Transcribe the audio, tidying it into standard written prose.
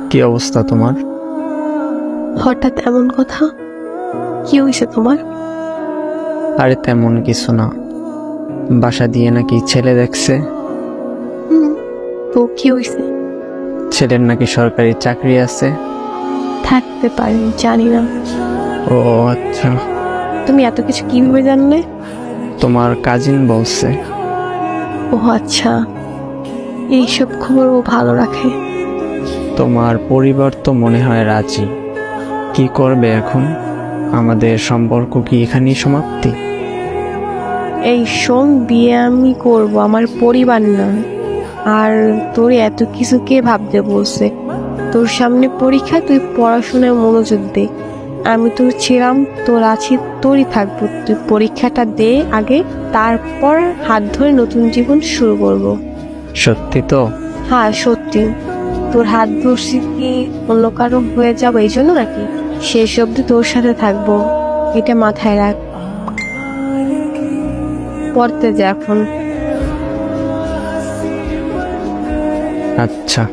কি অবস্থা তোমার? হঠাৎ এমন কথা? কি হয়েছে তোমার? আরে তেমন কিছু না, বাসা দিয়ে নাকি ছেলে দেখছে। হুম, তো কি হয়েছে? ছেলের নাকি সরকারি চাকরি আছে। থাকতে পারে, জানি না। ও আচ্ছা, তুমি এত কিছু কিভাবে জানলে? তোমার কাজিন বলছে। ও আচ্ছা, এইসব খবর ও ভালো রাখে। তোমার পরিবার তো মনে হয় রাজি। কি করবে এখন? আমাদের সম্পর্ক কি এখানেই সমাপ্তি? এই শোন, বিয়ে আমি করব, আমার পরিবার না। আর তোর এত কিছু কে ভাবতে বলছে? তোর সামনে পরীক্ষা, তুই পড়াশোনায় মনোযোগ দে। আমি তোর ছিলাম, তোর আছি, তোরই থাকবো। তুই পরীক্ষাটা দে আগে, তারপর হাত ধরে নতুন জীবন শুরু করব। সত্যি তো? হ্যাঁ সত্যি। তোর হাত ধরছি কি অন্য কারো হয়ে যাবো এই জন্য নাকি? শেষ অব্দি তোর সাথে থাকবো, এটা মাথায় রাখ। পড়তে যা এখন। আচ্ছা।